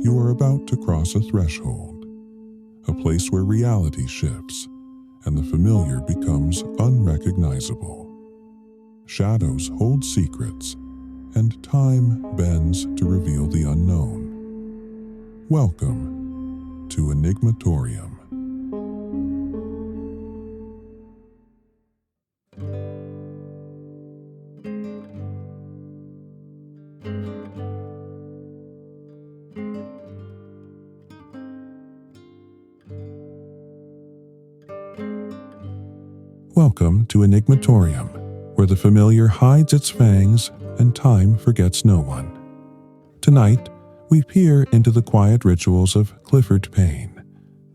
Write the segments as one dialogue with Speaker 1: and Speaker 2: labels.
Speaker 1: You are about to cross a threshold, a place where reality shifts and the familiar becomes unrecognizable. Shadows hold secrets, and time bends to reveal the unknown. Welcome to Enigmatorium. Welcome to Enigmatorium, where the familiar hides its fangs and time forgets no one. Tonight, we peer into the quiet rituals of Clifford Payne,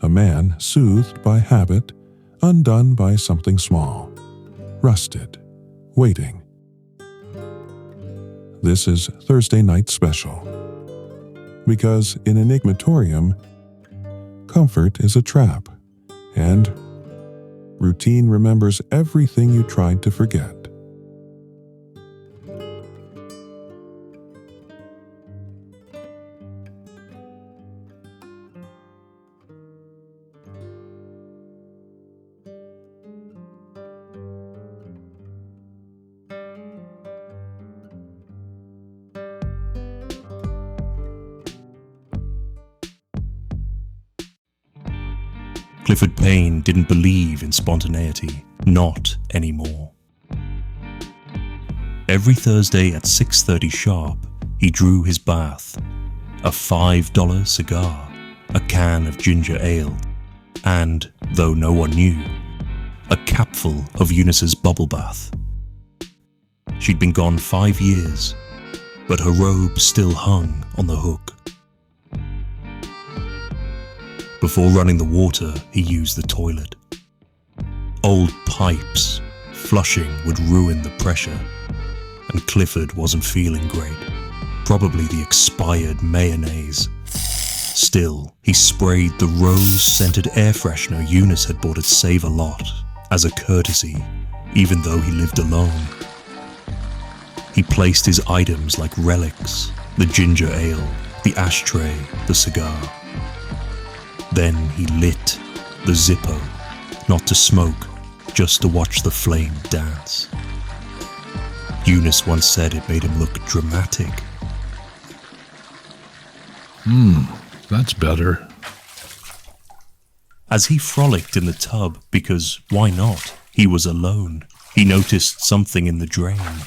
Speaker 1: a man soothed by habit, undone by something small, rusted, waiting. This is Thursday Night Special. Because in Enigmatorium, comfort is a trap, and routine remembers everything you tried to forget.
Speaker 2: Clifford Payne didn't believe in spontaneity, not anymore. Every Thursday at 6:30 sharp, he drew his bath, a $5 cigar, a can of ginger ale, and, though no one knew, a capful of Eunice's bubble bath. She'd been gone 5 years, but her robe still hung on the hook. Before running the water, he used the toilet. Old pipes, flushing would ruin the pressure, and Clifford wasn't feeling great. Probably the expired mayonnaise. Still, he sprayed the rose-scented air freshener Eunice had bought at Save-A-Lot as a courtesy, even though he lived alone. He placed his items like relics, the ginger ale, the ashtray, the cigar. Then he lit the Zippo, not to smoke, just to watch the flame dance. Eunice once said it made him look dramatic.
Speaker 3: That's better.
Speaker 2: As he frolicked in the tub, because why not? He was alone. He noticed something in the drain.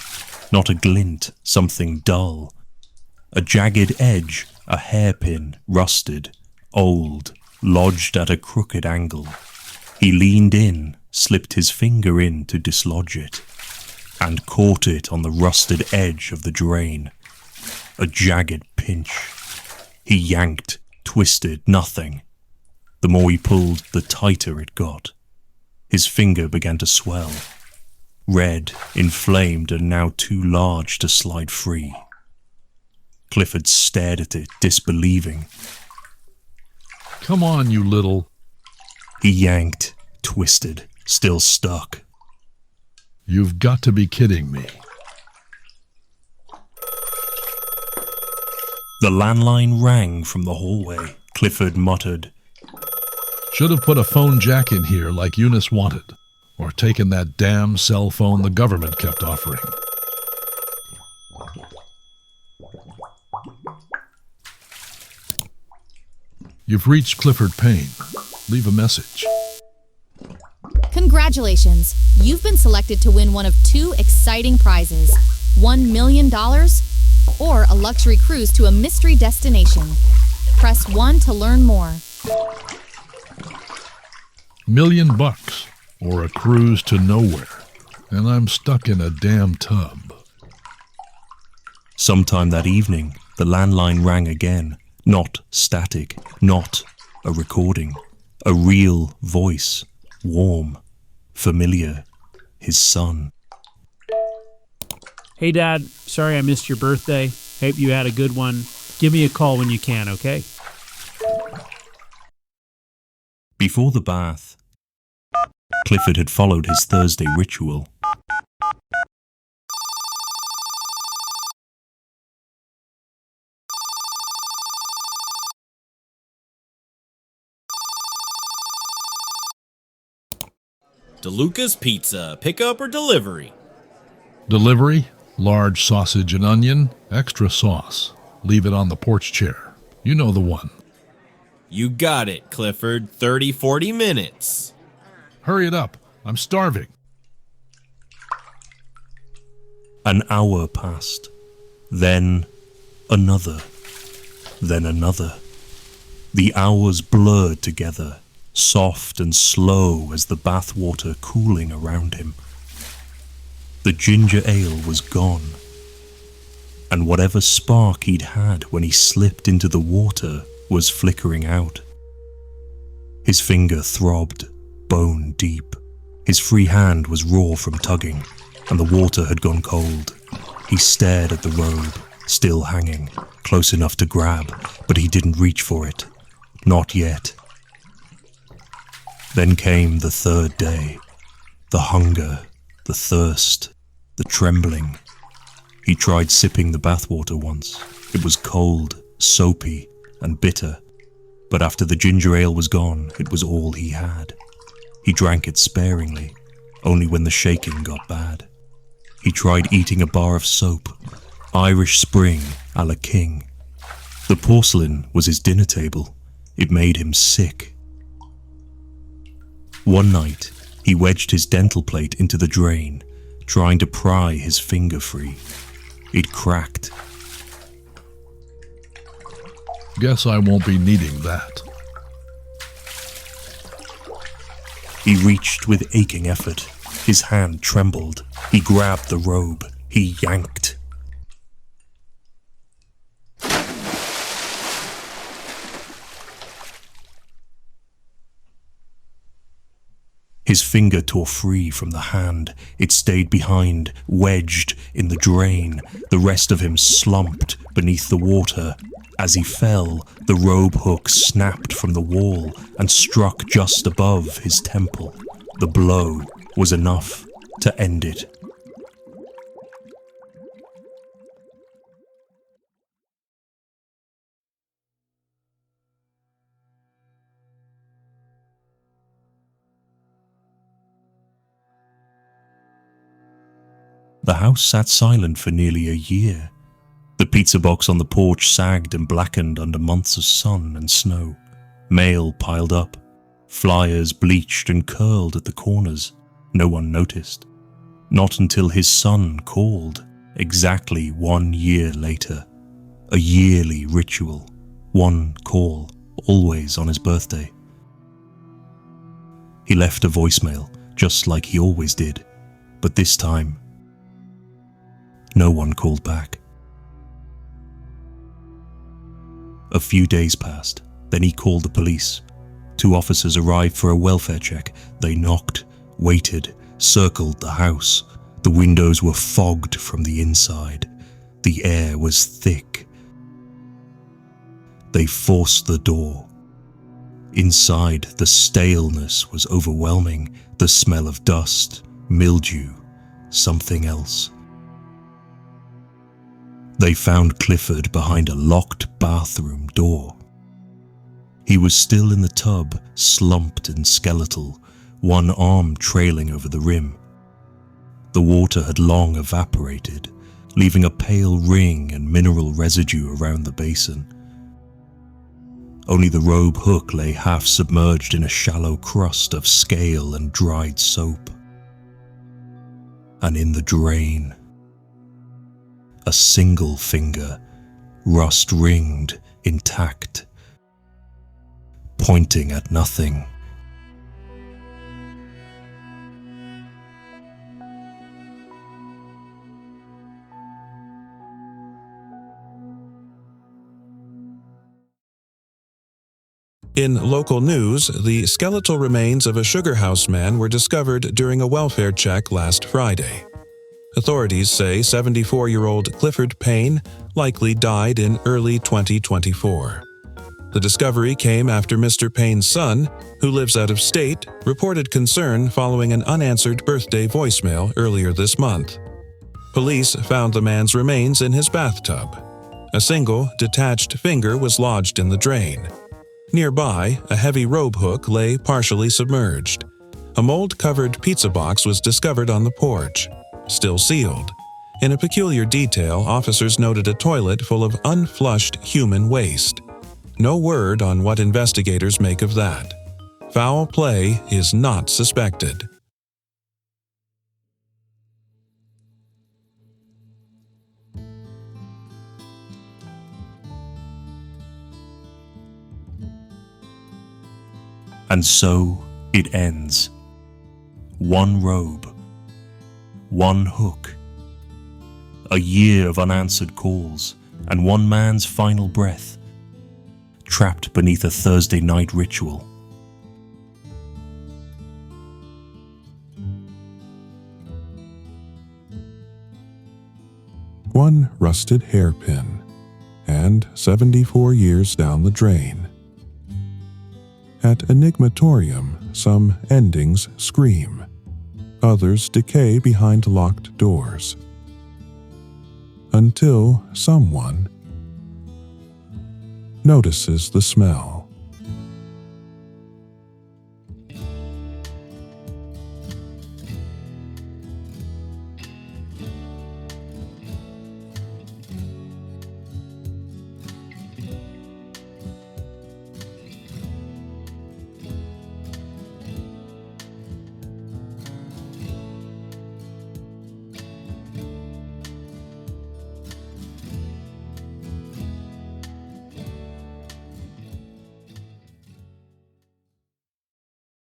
Speaker 2: Not a glint, something dull. A jagged edge, a hairpin, rusted, old, lodged at a crooked angle. He leaned in, slipped his finger in to dislodge it, and caught it on the rusted edge of the drain. A jagged pinch. He yanked, twisted, nothing. The more he pulled, the tighter it got. His finger began to swell. Red, inflamed, and now too large to slide free. Clifford stared at it, disbelieving.
Speaker 3: Come on, you little...
Speaker 2: He yanked, twisted, still stuck.
Speaker 3: You've got to be kidding me.
Speaker 2: The landline rang from the hallway. Clifford muttered,
Speaker 3: Should have put a phone jack in here like Eunice wanted, or taken that damn cell phone the government kept offering. You've reached Clifford Payne. Leave a message.
Speaker 4: Congratulations! You've been selected to win one of 2 exciting prizes. $1 million or a luxury cruise to a mystery destination. Press 1 to learn more.
Speaker 3: $1,000,000 or a cruise to nowhere. And I'm stuck in a damn tub.
Speaker 2: Sometime that evening, the landline rang again. Not static, not a recording. A real voice, warm, familiar, his son.
Speaker 5: Hey, Dad. Sorry I missed your birthday. Hope you had a good one. Give me a call when you can, okay?
Speaker 2: Before the bath, Clifford had followed his Thursday ritual.
Speaker 6: DeLuca's Pizza, pickup or delivery?
Speaker 3: Delivery, large sausage and onion, extra sauce. Leave it on the porch chair. You know the one.
Speaker 6: You got it, Clifford. 30-40 minutes.
Speaker 3: Hurry it up. I'm starving.
Speaker 2: An hour passed. Then another. Then another. The hours blurred together, soft and slow as the bathwater cooling around him. The ginger ale was gone, and whatever spark he'd had when he slipped into the water was flickering out. His finger throbbed, bone deep. His free hand was raw from tugging, and the water had gone cold. He stared at the robe, still hanging, close enough to grab, but he didn't reach for it. Not yet. Then came the third day. The hunger, the thirst, the trembling. He tried sipping the bathwater once. It was cold, soapy, and bitter. But after the ginger ale was gone, it was all he had. He drank it sparingly, only when the shaking got bad. He tried eating a bar of soap, Irish Spring a la King. The porcelain was his dinner table. It made him sick. One night, he wedged his dental plate into the drain, trying to pry his finger free. It cracked.
Speaker 3: Guess I won't be needing that.
Speaker 2: He reached with aching effort. His hand trembled. He grabbed the robe. He yanked. His finger tore free from the hand. It stayed behind, wedged in the drain. The rest of him slumped beneath the water. As he fell, the robe hook snapped from the wall and struck just above his temple. The blow was enough to end it. The house sat silent for nearly a year. The pizza box on the porch sagged and blackened under months of sun and snow. Mail piled up. Flyers bleached and curled at the corners. No one noticed. Not until his son called, exactly 1 year later. A yearly ritual. One call, always on his birthday. He left a voicemail, just like he always did. But this time, no one called back. A few days passed. Then he called the police. 2 officers arrived for a welfare check. They knocked, waited, circled the house. The windows were fogged from the inside. The air was thick. They forced the door. Inside, the staleness was overwhelming. The smell of dust, mildew, something else. They found Clifford behind a locked bathroom door. He was still in the tub, slumped and skeletal, one arm trailing over the rim. The water had long evaporated, leaving a pale ring and mineral residue around the basin. Only the robe hook lay half submerged in a shallow crust of scale and dried soap. And in the drain, a single finger, rust-ringed, intact, pointing at nothing.
Speaker 1: In local news, the skeletal remains of a sugar house man were discovered during a welfare check last Friday. Authorities say 74-year-old Clifford Payne likely died in early 2024. The discovery came after Mr. Payne's son, who lives out of state, reported concern following an unanswered birthday voicemail earlier this month. Police found the man's remains in his bathtub. A single, detached finger was lodged in the drain. Nearby, a heavy robe hook lay partially submerged.
Speaker 7: A mold-covered pizza box was discovered on the porch, still sealed. In a peculiar detail, officers noted a toilet full of unflushed human waste. No word on what investigators make of that. Foul play is not suspected.
Speaker 2: And so it ends. One robe, one hook, a year of unanswered calls, and one man's final breath, trapped beneath a Thursday night ritual.
Speaker 1: One rusted hairpin, and 74 years down the drain. At Enigmatorium, some endings scream. Others decay behind locked doors. Until someone notices the smell.